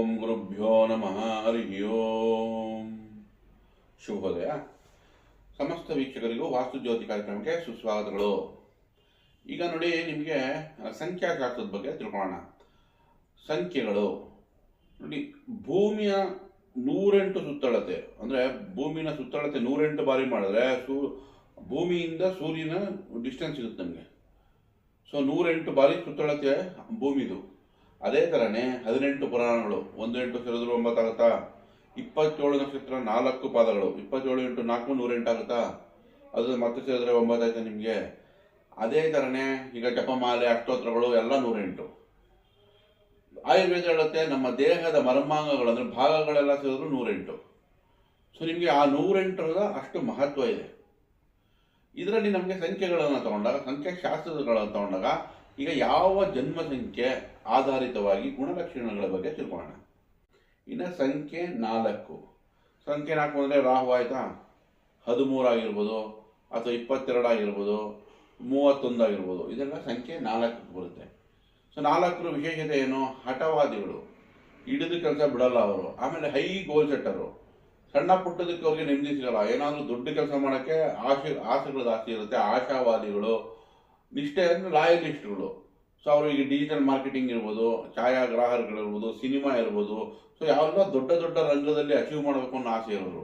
ಓಂ ಗುರುಭ್ಯೋ ನಮಃ ಹರಿ ಓಂ. ಶುಭೋದಯ. ಸಮಸ್ತ ವೀಕ್ಷಕರಿಗೂ ವಾಸ್ತು ಜ್ಯೋತಿ ಕಾರ್ಯಕ್ರಮಕ್ಕೆ ಸುಸ್ವಾಗತಗಳು. ಈಗ ನೋಡಿ, ನಿಮಗೆ ಸಂಖ್ಯಾಶಾಸ್ತ್ರದ ಬಗ್ಗೆ ತಿಳ್ಕೊಳ್ಳೋಣ. ಸಂಖ್ಯೆಗಳು ನೋಡಿ, ಭೂಮಿಯ 108 ಸುತ್ತಳತೆ, ಅಂದರೆ ಭೂಮಿನ ಸುತ್ತಳತೆ 108 ಬಾರಿ ಮಾಡಿದ್ರೆ ಭೂಮಿಯಿಂದ ಸೂರ್ಯನ ಡಿಸ್ಟೆನ್ಸ್ ಸಿಗುತ್ತೆ ನಮಗೆ. ಸೊ 108 ಬಾರಿ ಸುತ್ತಳತೆ ಭೂಮಿದು. ಅದೇ ಥರನೇ 18 ಪುರಾಣಗಳು, 1 8 ಸೇರಿದ್ರು 9 ಆಗುತ್ತಾ? 27 ನಕ್ಷತ್ರ 4 ಪಾದಗಳು, 27 × 4 108 ಆಗುತ್ತಾ? ಅದು ಮತ್ತೆ ಸೇರಿದ್ರೆ 9 ಆಯ್ತಾ ನಿಮಗೆ. ಅದೇ ಥರನೇ ಈಗ ಜಪಮಾಲೆ, ಅಷ್ಟೋತ್ರಗಳು ಎಲ್ಲ 108. ಆಯುರ್ವೇದ ಹೇಳುತ್ತೆ ನಮ್ಮ ದೇಹದ ಮರ್ಮಾಂಗಗಳು ಅಂದರೆ ಭಾಗಗಳೆಲ್ಲ ಸೇರಿದ್ರು 108. ಸೊ ನಿಮಗೆ ಆ 108ರ ಅಷ್ಟು ಮಹತ್ವ ಇದೆ. ಇದರಲ್ಲಿ ನಮಗೆ ಸಂಖ್ಯೆಗಳನ್ನು ತಗೊಂಡಾಗ, ಸಂಖ್ಯಾಶಾಸ್ತ್ರಗಳನ್ನು ತಗೊಂಡಾಗ, ಈಗ ಯಾವ ಜನ್ಮ ಸಂಖ್ಯೆ ಆಧಾರಿತವಾಗಿ ಗುಣಲಕ್ಷಣಗಳ ಬಗ್ಗೆ ತಿಳ್ಕೊಳ್ಳೋಣ. ಇನ್ನು ಸಂಖ್ಯೆ 4. ಸಂಖ್ಯೆ 4 ಅಂದರೆ ರಾಹು ಆಯ್ತಾ, 13 ಆಗಿರ್ಬೋದು, ಅಥವಾ 22 ಆಗಿರ್ಬೋದು, 31 ಆಗಿರ್ಬೋದು, ಇದೆಲ್ಲ ಸಂಖ್ಯೆ 4ಕ್ಕೆ ಬರುತ್ತೆ. ಸೊ 4ರ ವಿಶೇಷತೆ ಏನು? ಹಠವಾದಿಗಳು, ಹಿಡಿದು ಕೆಲಸ ಬಿಡಲ್ಲ ಅವರು. ಆಮೇಲೆ ಹೈ ಗೋಲ್ ಸೆಟ್ಟರು, ಸಣ್ಣ ಪುಟ್ಟದಕ್ಕೆ ಅವ್ರಿಗೆ ನೆಮ್ಮದಿ ಸಿಗಲ್ಲ. ಏನಾದರೂ ದೊಡ್ಡ ಕೆಲಸ ಮಾಡೋಕ್ಕೆ ಆಸೆಗಳು ಜಾಸ್ತಿ ಇರುತ್ತೆ. ಆಶಾವಾದಿಗಳು, ನಿಷ್ಠೆ ಅಂದರೆ ಲಾಯಲಿಸ್ಟ್ಗಳು. ಸೊ ಅವರು ಈಗ ಡಿಜಿಟಲ್ ಮಾರ್ಕೆಟಿಂಗ್ ಇರ್ಬೋದು, ಛಾಯಾಗ್ರಾಹಕಗಳಿರ್ಬೋದು, ಸಿನಿಮಾ ಇರ್ಬೋದು. ಸೊ ಯಾವೆಲ್ಲ ದೊಡ್ಡ ದೊಡ್ಡ ರಂಗದಲ್ಲಿ ಅಚೀವ್ ಮಾಡಬೇಕು ಅನ್ನೋ ಆಸೆ ಇರೋರು,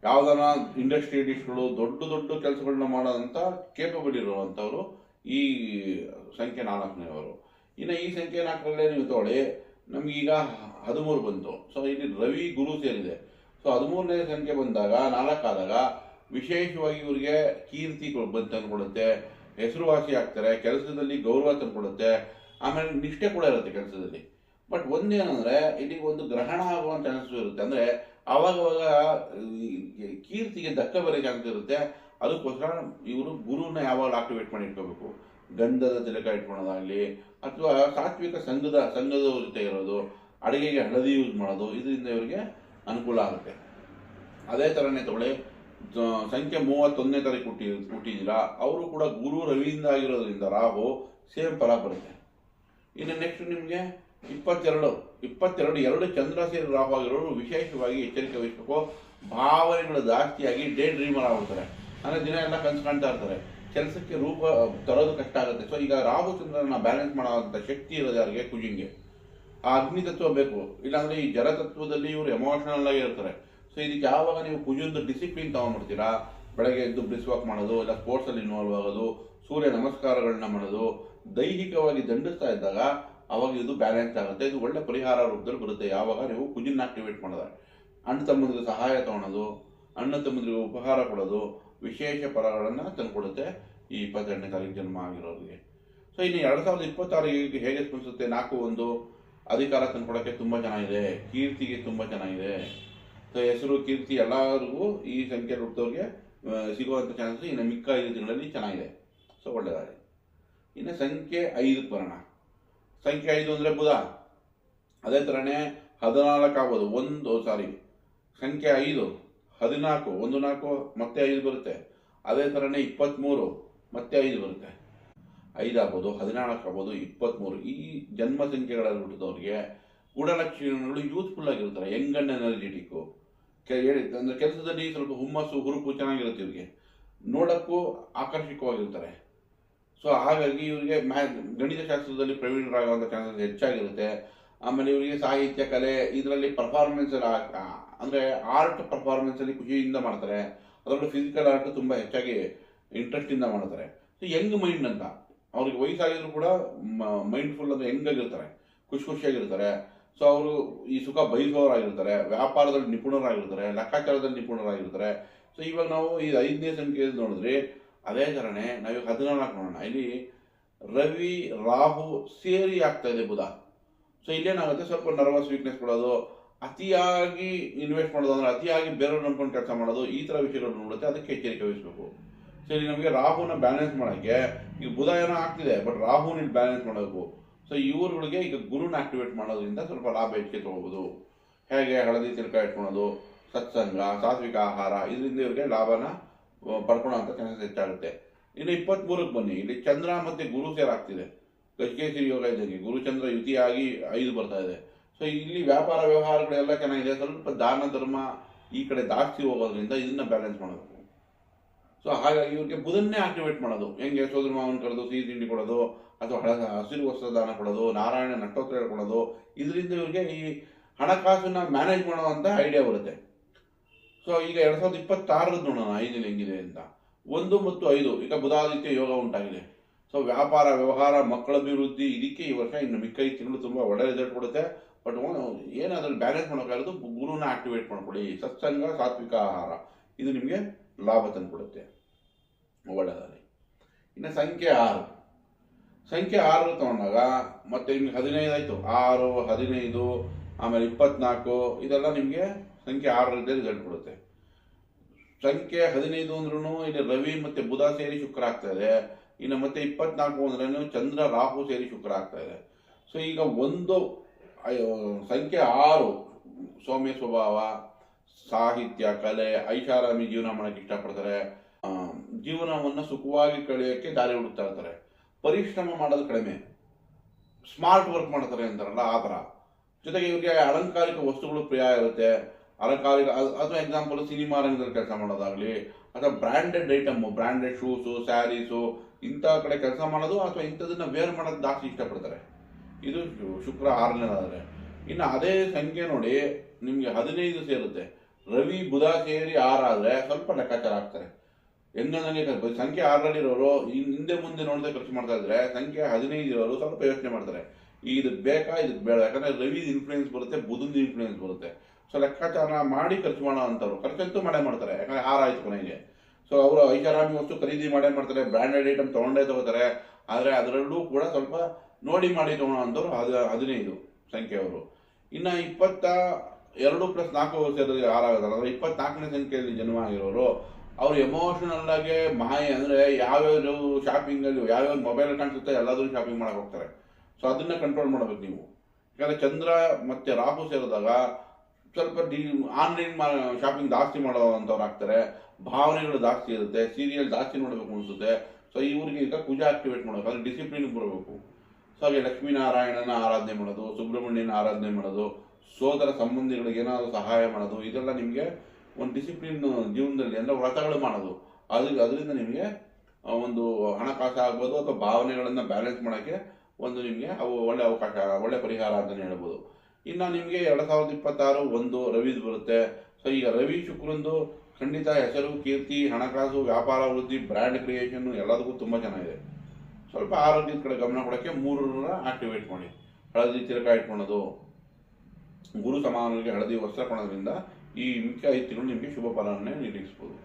ಯಾವ್ದಾರ ಇಂಡಸ್ಟ್ರಿಯಲಿಸ್ಟ್ಗಳು, ದೊಡ್ಡ ದೊಡ್ಡ ಕೆಲಸಗಳನ್ನ ಮಾಡೋದಂಥ ಕೇಪಬಲ್ ಇರುವಂಥವ್ರು ಈ ಸಂಖ್ಯೆ 4ನೇವರು. ಇನ್ನು ಈ ಸಂಖ್ಯೆ 4ರಲ್ಲೇ ನೀವು ತಗೊಳ್ಳಿ, ನಮಗೀಗ 13 ಬಂತು. ಸೊ ಇಲ್ಲಿ ರವಿ ಗುರು ಸೇರಿದೆ. ಸೊ 13ನೇ ಸಂಖ್ಯೆ ಬಂದಾಗ, 4 ಆದಾಗ ವಿಶೇಷವಾಗಿ ಇವರಿಗೆ ಕೀರ್ತಿ ತಂದುಕೊಡುತ್ತೆ, ಹೆಸರುವಾಸಿ ಆಗ್ತಾರೆ, ಕೆಲಸದಲ್ಲಿ ಗೌರವ ತಂದುಕೊಡುತ್ತೆ, ಆಮೇಲೆ ನಿಷ್ಠೆ ಕೂಡ ಇರುತ್ತೆ ಕೆಲಸದಲ್ಲಿ. ಬಟ್ ಒಂದೇನಂದರೆ ಇಲ್ಲಿ ಒಂದು ಗ್ರಹಣ ಆಗುವ ಚಾನ್ಸಸ್ ಇರುತ್ತೆ. ಅಂದರೆ ಆವಾಗವಾಗ ಕೀರ್ತಿಗೆ ಧಕ್ಕ ಬರೋ ಚಾನ್ಸ್ ಇರುತ್ತೆ. ಅದಕ್ಕೋಸ್ಕರ ಇವರು ಗುರುನ ಯಾವಾಗ ಆಕ್ಟಿವೇಟ್ ಮಾಡಿ ಇಟ್ಕೋಬೇಕು. ಗಂಧದ ತಿಲಕ ಇಟ್ಕೊಳೋದಾಗಲಿ, ಅಥವಾ ಸಾತ್ವಿಕ ಸಂಘದ ಜೊತೆ ಇರೋದು, ಅಡುಗೆಗೆ ಹಳದಿ ಯೂಸ್ ಮಾಡೋದು, ಇದರಿಂದ ಇವರಿಗೆ ಅನುಕೂಲ ಆಗುತ್ತೆ. ಅದೇ ಥರನೇ ತಗೊಳ್ಳಿ, ಸಂಖ್ಯೆ 31ನೇ ತಾರೀಕು ಹುಟ್ಟಿದ್ದೀರಾ, ಅವರು ಕೂಡ ಗುರು ರವಿಯಿಂದ ಆಗಿರೋದ್ರಿಂದ ರಾಹು ಸೇಮ್ ಫಲ ಬರುತ್ತೆ. ಇನ್ನು ನೆಕ್ಸ್ಟ್ ನಿಮಗೆ 22 ಚಂದ್ರ ಸೇರಿ ರಾಹು ಆಗಿರೋರು ವಿಶೇಷವಾಗಿ ಎಚ್ಚರಿಕೆ ವಹಿಸಬೇಕು. ಭಾವನೆಗಳು ಜಾಸ್ತಿಯಾಗಿ ಡೇ ಡ್ರೀಮರ್ ಆಗ್ಬಿಡ್ತಾರೆ. ಅಂದರೆ ದಿನ ಎಲ್ಲ ಕನಸು ಕಾಣ್ತಾ ಇರ್ತಾರೆ. ಕೆಲಸಕ್ಕೆ ರೂಪ ತರೋದು ಕಷ್ಟ ಆಗುತ್ತೆ. ಸೊ ಈಗ ರಾಹು ಚಂದ್ರನ ಬ್ಯಾಲೆನ್ಸ್ ಮಾಡೋವಂಥ ಶಕ್ತಿ ಇರೋದು ಯಾರಿಗೆ? ಕುಜಿಂಗೆ. ಆ ಅಗ್ನಿ ತತ್ವ ಬೇಕು. ಇಲ್ಲಾಂದರೆ ಈ ಜಲತತ್ವದಲ್ಲಿ ಇವರು ಎಮೋಷನಲ್ ಆಗಿ ಇರ್ತಾರೆ. ಸೊ ಇದಕ್ಕೆ ಯಾವಾಗ ನೀವು ಕುಜಂದು ಡಿಸಿಪ್ಲಿನ್ ತಗೊಂಡ್ಬಿಡ್ತೀರಾ, ಬೆಳಗ್ಗೆ ಎದ್ದು ಬ್ರಿಸ್ ವಾಕ್ ಮಾಡೋದು, ಇಲ್ಲ ಸ್ಪೋರ್ಟ್ಸಲ್ಲಿ ಇನ್ವಾಲ್ವ್ ಆಗೋದು, ಸೂರ್ಯ ನಮಸ್ಕಾರಗಳನ್ನ ಮಾಡೋದು, ದೈಹಿಕವಾಗಿ ದಂಡಿಸ್ತಾ ಇದ್ದಾಗ ಅವಾಗ ಇದು ಬ್ಯಾಲೆನ್ಸ್ ಆಗುತ್ತೆ. ಇದು ಒಳ್ಳೆ ಪರಿಹಾರ ರೂಪದಲ್ಲಿ ಬರುತ್ತೆ ಯಾವಾಗ ನೀವು ಕುಜಿನ ಆಕ್ಟಿವೇಟ್ ಮಾಡಿದ್ರೆ. ಅಣ್ಣ ತಮ್ಮಂದಿಗೆ ಸಹಾಯ ತಗೊಳೋದು, ಅಣ್ಣ ತಮ್ಮಂದಿರಿಗೆ ಉಪಹಾರ ಕೊಡೋದು ವಿಶೇಷ ಫಲಗಳನ್ನು ತಂದುಕೊಡುತ್ತೆ ಈ 22ನೇ ತಾರೀಕು ಜನ್ಮ ಆಗಿರೋರಿಗೆ. ಸೊ ಇನ್ನು 2026 ಹೇಗೆ ಸ್ಪಂದಿಸುತ್ತೆ? 4-1 ಅಧಿಕಾರ ತಂದುಕೊಡೋಕ್ಕೆ ತುಂಬ ಚೆನ್ನಾಗಿದೆ, ಕೀರ್ತಿಗೆ ತುಂಬ ಚೆನ್ನಾಗಿದೆ. ಸೊ ಹೆಸರು ಕೀರ್ತಿ ಎಲ್ಲರಿಗೂ ಈ ಸಂಖ್ಯೆ ಹುಟ್ಟಿದವ್ರಿಗೆ ಸಿಗುವಂಥ ಚಾನ್ಸಸ್ ಇನ್ನು ಮಿಕ್ಕ 5 ತಿಂಗಳಲ್ಲಿ ಚೆನ್ನಾಗಿದೆ. ಸೊ ಒಳ್ಳೆಯದಾಗಿದೆ. ಇನ್ನು ಸಂಖ್ಯೆ 5 ಬರೋಣ. ಸಂಖ್ಯೆ 5 ಅಂದರೆ ಬುಧ. ಅದೇ ಥರನೇ 14 ಆಗ್ಬೋದು, ಸಂಖ್ಯೆ 5 14 14 ಮತ್ತೆ 5 ಬರುತ್ತೆ. ಅದೇ ಥರನೇ 23 ಮತ್ತೆ 5 ಬರುತ್ತೆ. 5 ಆಗ್ಬೋದು, 14 ಆಗ್ಬೋದು, 23 ಈ ಜನ್ಮ ಸಂಖ್ಯೆಗಳಲ್ಲಿ ಹುಟ್ಟಿದವ್ರಿಗೆ ಗುಣಲಕ್ಷಣಗಳು ಯೂಸ್ಫುಲ್ ಆಗಿರ್ತಾರೆ. ಯಂಗ್ ಅಂಡ್ ಎನರ್ಜೆಟಿಕ್ಕು, ಅಂದರೆ ಕೆಲಸದಲ್ಲಿ ಸ್ವಲ್ಪ ಹುಮ್ಮಸ್ಸು, ಹುರುಪು ಚೆನ್ನಾಗಿರುತ್ತೆ. ಇವರಿಗೆ ನೋಡೋಕ್ಕೂ ಆಕರ್ಷಕವಾಗಿರ್ತಾರೆ. ಸೊ ಹಾಗಾಗಿ ಇವರಿಗೆ ಗಣಿತಶಾಸ್ತ್ರದಲ್ಲಿ ಪ್ರವೀಣರಾಗುವಂಥ ಚಾನ್ಸಸ್ ಹೆಚ್ಚಾಗಿರುತ್ತೆ. ಆಮೇಲೆ ಇವರಿಗೆ ಸಾಹಿತ್ಯ, ಕಲೆ ಇದರಲ್ಲಿ ಪರ್ಫಾರ್ಮೆನ್ಸ್, ಅಂದರೆ ಆರ್ಟ್ ಪರ್ಫಾರ್ಮೆನ್ಸಲ್ಲಿ ಖುಷಿಯಿಂದ ಮಾಡ್ತಾರೆ. ಅದರಲ್ಲೂ ಫಿಸಿಕಲ್ ಆರ್ಟ್ ತುಂಬ ಹೆಚ್ಚಾಗಿ ಇಂಟ್ರೆಸ್ಟಿಂದ ಮಾಡ್ತಾರೆ. ಸೊ ಯಂಗ್ ಮೈಂಡ್ ಅಂತ, ಅವ್ರಿಗೆ ವಯಸ್ಸಾಗಿದ್ರು ಕೂಡ ಮೈಂಡ್ಫುಲ್ ಅಂದರೆ ಯಂಗಾಗಿರ್ತಾರೆ, ಖುಷಿಯಾಗಿರ್ತಾರೆ. ಸೊ ಅವರು ಈ ಸುಖ ಬಯಸೋರಾಗಿರ್ತಾರೆ, ವ್ಯಾಪಾರದಲ್ಲಿ ನಿಪುಣರಾಗಿರ್ತಾರೆ, ಲೆಕ್ಕಾಚಾರದಲ್ಲಿ ನಿಪುಣರಾಗಿರ್ತಾರೆ. ಸೊ ಇವಾಗ ನಾವು ಈ 5ನೇ ಸಂಖ್ಯೆ ನೋಡಿದ್ರಿ. ಅದೇ ಥರನೇ ನಾವೀಗ 14 ನೋಡೋಣ. ಇಲ್ಲಿ ರವಿ ರಾಹು ಸೇರಿ ಆಗ್ತಾ ಇದೆ ಬುಧ. ಸೊ ಇಲ್ಲೇನಾಗುತ್ತೆ, ಸ್ವಲ್ಪ ನರ್ವಸ್ ವೀಕ್ನೆಸ್ ಕೊಡೋದು, ಅತಿಯಾಗಿ ಇನ್ವೆಸ್ಟ್ ಮಾಡೋದು, ಅಂದರೆ ಅತಿಯಾಗಿ ಬೇರೆಯವ್ರು ನಂಬ್ಕೊಂಡು ಕೆಲಸ ಮಾಡೋದು, ಈ ಥರ ವಿಷಯಗಳು ನೋಡುತ್ತೆ. ಅದಕ್ಕೆ ಎಚ್ಚರಿಕೆ ವಹಿಸಬೇಕು. ಸೊ ಇಲ್ಲಿ ನಮಗೆ ರಾಹುನ ಬ್ಯಾಲೆನ್ಸ್ ಮಾಡೋಕ್ಕೆ ಈಗ ಬುಧ ಏನೋ ಆಗ್ತಿದೆ, ಬಟ್ ರಾಹುನ ಇಲ್ಲಿ ಬ್ಯಾಲೆನ್ಸ್ ಮಾಡಬೇಕು. ಸೊ ಇವ್ರುಗಳಿಗೆ ಈಗ ಗುರುನ ಆಕ್ಟಿವೇಟ್ ಮಾಡೋದ್ರಿಂದ ಸ್ವಲ್ಪ ಲಾಭ ಹೆಚ್ಚಿಗೆ ತೊಗೋಬೋದು. ಹೇಗೆ? ಹಳದಿ ತಿಲಕ ಇಟ್ಕೊಳೋದು, ಸತ್ಸಂಗ, ಸಾತ್ವಿಕ ಆಹಾರ, ಇದರಿಂದ ಇವರಿಗೆ ಲಾಭನ ಪಡ್ಕೊಳ್ಳೋಂಥ ಚಾನ್ಸಸ್ ಹೆಚ್ಚಾಗುತ್ತೆ. ಇನ್ನು 23ಕ್ಕೆ ಬನ್ನಿ. ಇಲ್ಲಿ ಚಂದ್ರ ಮತ್ತು ಗುರು ಸೇರಾಗ್ತಿದೆ. ಗಜಕೇಸರಿ ಯೋಗ ಇದ್ದಂಗೆ ಗುರುಚಂದ್ರ ಯುತಿಯಾಗಿ 5 ಬರ್ತಾ ಇದೆ. ಸೊ ಸೊ ಇಲ್ಲಿ ವ್ಯಾಪಾರ ವ್ಯವಹಾರಗಳೆಲ್ಲ ಚೆನ್ನಾಗಿದೆ, ಸ್ವಲ್ಪ ದಾನ ಧರ್ಮ ಈ ಕಡೆ ಜಾಸ್ತಿ ಹೋಗೋದ್ರಿಂದ ಇದನ್ನ ಬ್ಯಾಲೆನ್ಸ್ ಮಾಡಬೇಕು. ಸೊ ಹಾಗಾಗಿ ಇವ್ರಿಗೆ ಬುಧನ್ನೇ ಆಕ್ಟಿವೇಟ್ ಮಾಡೋದು. ಹೆಂಗೆ ಸೋದರ ಮಾವನ ಕರೆದು ಸಿಹಿ ತಿಂಡಿ ಕೊಡೋದು, ಅಥವಾ ಹಸಿರು ವಸ್ತ್ರ ದಾನ ಕೊಡೋದು, ನಾರಾಯಣ ನಟ್ಟೋತ್ರ ಹೇಳ್ಕೊಡೋದು, ಇದರಿಂದ ಇವ್ರಿಗೆ ಈ ಹಣಕಾಸನ್ನ ಮ್ಯಾನೇಜ್ ಮಾಡುವಂಥ ಐಡಿಯಾ ಬರುತ್ತೆ. ಸೊ ಈಗ 2026 ನೋಡೋಣ 5 ಹೆಂಗಿದೆ ಅಂತ. 1 ಮತ್ತು 5 ಈಗ ಬುಧಾದಿತ್ಯ ಯೋಗ ಉಂಟಾಗಿದೆ. ಸೊ ವ್ಯಾಪಾರ ವ್ಯವಹಾರ ಮಕ್ಕಳ ಅಭಿವೃದ್ಧಿ ಇದಕ್ಕೆ ಈ ವರ್ಷ ಇನ್ನು ಮಿಕ್ಕ 5 ತಿಂಗಳು ತುಂಬ ಒಳ್ಳೆ ರಿಸಲ್ಟ್ ಕೊಡುತ್ತೆ. ಬಟ್ ಏನಾದ್ರೂ ಬ್ಯಾಲೆನ್ಸ್ ಮಾಡೋಕ್ಕಾಗೋದು ಗುರುನ ಆಕ್ಟಿವೇಟ್ ಮಾಡ್ಕೊಳ್ಳಿ. ಸತ್ಸಂಗ ಸಾತ್ವಿಕ ಆಹಾರ ಇದು ನಿಮಗೆ ಲಾಭ ತಂದುಕೊಡುತ್ತೆ, ಒಳ್ಳೆಯದಾಗಲಿ. ಇನ್ನು ಸಂಖ್ಯೆ 6 ತಗೊಂಡಾಗ ಮತ್ತೆ ನಿಮ್ಗೆ 15 ಆಯಿತು, 6, 15, ಆಮೇಲೆ 24 ಇದೆಲ್ಲ ನಿಮಗೆ ಸಂಖ್ಯೆ 6 ರಿಸಲ್ಟ್ ಕೊಡುತ್ತೆ. ಸಂಖ್ಯೆ 15 ಅಂದ್ರೂ ಇಲ್ಲಿ ರವಿ ಮತ್ತೆ ಬುಧ ಸೇರಿ ಶುಕ್ರ ಆಗ್ತಾ ಇದೆ. ಇನ್ನು ಮತ್ತೆ 24 ಅಂದ್ರೂ ಚಂದ್ರ ರಾಹು ಸೇರಿ ಶುಕ್ರ ಆಗ್ತಾ ಇದೆ. ಸೊ ಈಗ ಸಂಖ್ಯೆ 6 ಸೌಮ್ಯ ಸ್ವಭಾವ, ಸಾಹಿತ್ಯ, ಕಲೆ, ಐಷಾರಾಮಿ ಜೀವನ ಮಾಡೋಕ್ಕೆ ಇಷ್ಟಪಡ್ತಾರೆ. ಜೀವನವನ್ನು ಸುಖವಾಗಿ ಕಳೆಯೋಕ್ಕೆ ದಾರಿ ಹುಡುಕ್ತಾ ಇರ್ತಾರೆ. ಪರಿಶ್ರಮ ಮಾಡೋದು ಕಡಿಮೆ, ಸ್ಮಾರ್ಟ್ ವರ್ಕ್ ಮಾಡ್ತಾರೆ ಅಂತಾರಲ್ಲ ಆ ಥರ. ಜೊತೆಗೆ ಇವರಿಗೆ ಅಲಂಕಾರಿಕ ವಸ್ತುಗಳು ಪ್ರಿಯ ಇರುತ್ತೆ. ಅಲಂಕಾರಿಕ ಅಥವಾ ಎಕ್ಸಾಂಪಲ್ ಸಿನಿಮಾ ರಂಗದಲ್ಲಿ ಕೆಲಸ ಮಾಡೋದಾಗಲಿ, ಅಥವಾ branded item, branded shoes, saris ಇಂಥ ಕಡೆ ಕೆಲಸ ಮಾಡೋದು, ಅಥವಾ ಇಂಥದನ್ನ ವೇರ್ ಮಾಡೋದು ಜಾಸ್ತಿ ಇಷ್ಟಪಡ್ತಾರೆ. ಇದು ಶುಕ್ರ 6ನೇದಾದರೆ. ಇನ್ನು ಅದೇ ಸಂಖ್ಯೆ ನೋಡಿ ನಿಮಗೆ 15 ಸೇರುತ್ತೆ. ರವಿ ಬುಧ ಸೇರಿ 6 ಆದರೆ ಸ್ವಲ್ಪ ಲೆಕ್ಕಾಚಾರ ಆಗ್ತಾರೆ. ಹೆಂಗಂದ್ರೆ ಸಂಖ್ಯೆ 6ರಲ್ಲಿರೋರು ಹಿಂದೆ ಮುಂದೆ ನೋಡದೆ ಖರ್ಚು ಮಾಡ್ತಾ ಇದ್ರೆ, ಸಂಖ್ಯೆ 15 ಇರೋರು ಸ್ವಲ್ಪ ಯೋಚನೆ ಮಾಡ್ತಾರೆ, ಇದಕ್ಕೆ ಬೇಕಾ ಇದಕ್ಕೆ ಬೇಡ. ಯಾಕಂದ್ರೆ ರವಿ ಇನ್ಫ್ಲೂಯೆನ್ಸ್ ಬರುತ್ತೆ, ಬುಧದ ಇನ್ಫ್ಲೂಯೆನ್ಸ್ ಬರುತ್ತೆ. ಸೊ ಲೆಕ್ಕಾಚಾರ ಮಾಡಿ ಖರ್ಚು ಮಾಡೋ ಅಂಥವ್ರು ಖರ್ಚಂತೂ ಮಾಡೇ ಮಾಡ್ತಾರೆ, ಯಾಕಂದ್ರೆ 6 ಆಯ್ತು ಕೊನೆಗೆ. ಸೊ ಅವರು ಐಷಾರಾಮಿ ವಸ್ತು ಖರೀದಿ ಮಾಡೇ ಮಾಡ್ತಾರೆ, ಬ್ರ್ಯಾಂಡೆಡ್ ಐಟಮ್ ತೊಗೊಂಡೇ ತಗೋತಾರೆ. ಆದರೆ ಅದರಲ್ಲೂ ಕೂಡ ಸ್ವಲ್ಪ ನೋಡಿ ಮಾಡಿ ತೊಗೊಳೋ ಅಂಥವ್ರು 15 ಸಂಖ್ಯೆಯವರು. ಇನ್ನು 22 + 4 ಸೇರಿದ್ರೆ 6 ಆಗೋದಲ್ಲ, ಅಂದರೆ 24ನೇ ಸಂಖ್ಯೆಯಲ್ಲಿ ಜನ್ಮ ಆಗಿರೋರು ಅವ್ರು ಎಮೋಷನಲ್ ಆಗಿ ಅಂದರೆ ಯಾವ್ಯಾವ ಶಾಪಿಂಗಲ್ಲಿ ಯಾವ್ಯಾವ ಮೊಬೈಲ್ ಕಾಣಿಸುತ್ತೆ ಎಲ್ಲಾದ್ರೂ ಶಾಪಿಂಗ್ ಮಾಡಕ್ಕೆ ಹೋಗ್ತಾರೆ. ಸೊ ಅದನ್ನ ಕಂಟ್ರೋಲ್ ಮಾಡಬೇಕು ನೀವು. ಯಾಕಂದರೆ ಚಂದ್ರ ಮತ್ತು ರಾಹು ಸೇರಿದಾಗ ಸ್ವಲ್ಪ ಆನ್ಲೈನ್ ಶಾಪಿಂಗ್ ಜಾಸ್ತಿ ಮಾಡೋವಂಥವ್ರು ಆಗ್ತಾರೆ. ಭಾವನೆಗಳು ಜಾಸ್ತಿ ಇರುತ್ತೆ, ಸೀರಿಯಲ್ ಜಾಸ್ತಿ ನೋಡಬೇಕು ಅನಿಸುತ್ತೆ. ಸೊ ಇವ್ರಿಗೆ ಈಗ ಪೂಜೆ ಆಕ್ಟಿವೇಟ್ ಮಾಡಬೇಕು, ಅದ್ರ ಡಿಸಿಪ್ಲಿನ್ಗೆ ಬರಬೇಕು. ಸೊ ಹಾಗೆ ಲಕ್ಷ್ಮೀನಾರಾಯಣನ ಆರಾಧನೆ ಮಾಡೋದು, ಸುಬ್ರಹ್ಮಣ್ಯನ ಆರಾಧನೆ ಮಾಡೋದು, ಸೋದರ ಸಂಬಂಧಿಗಳಿಗೆ ಏನಾದರೂ ಸಹಾಯ ಮಾಡೋದು, ಇದೆಲ್ಲ ನಿಮಗೆ ಒಂದು ಡಿಸಿಪ್ಲಿನ್ ಜೀವನದಲ್ಲಿ ಅಂದರೆ ವ್ರತಗಳು ಮಾಡೋದು. ಅದರಿಂದ ನಿಮಗೆ ಒಂದು ಹಣಕಾಸು ಆಗ್ಬೋದು, ಅಥವಾ ಭಾವನೆಗಳನ್ನು ಬ್ಯಾಲೆನ್ಸ್ ಮಾಡೋಕ್ಕೆ ನಿಮಗೆ ಅವು ಒಳ್ಳೆ ಅವಕಾಶ, ಒಳ್ಳೆ ಪರಿಹಾರ ಅಂತಲೇ ಹೇಳ್ಬೋದು. ಇನ್ನು ನಿಮಗೆ 2026 1 ರವಿದು ಬರುತ್ತೆ. ಸೊ ಈಗ ರವಿ ಶುಕ್ರಂದು ಖಂಡಿತ ಹೆಸರು, ಕೀರ್ತಿ, ಹಣಕಾಸು, ವ್ಯಾಪಾರ ವೃದ್ಧಿ, ಬ್ರ್ಯಾಂಡ್ ಕ್ರಿಯೇಷನ್ ಎಲ್ಲದಕ್ಕೂ ತುಂಬ ಚೆನ್ನಾಗಿದೆ. ಸ್ವಲ್ಪ ಆರೋಗ್ಯದ ಕಡೆ ಗಮನ ಕೊಡೋಕ್ಕೆ 3 ಆಕ್ಟಿವೇಟ್ ಮಾಡಿ. ಹಳದಿ ತಿಲಕ ಇಟ್ಕೊಳೋದು, ಗುರು ಸಮಾನರಿಗೆ ಹಳದಿ ವಸ್ತ್ರ ಕೊಡೋದ್ರಿಂದ ಈ ಮಿಕ್ಕ 5 ತಿಂಗಳು ನಿಮಗೆ ಶುಭ ಫಲವನ್ನೇ ನಿರೀಕ್ಷಿಸ್ಬೋದು.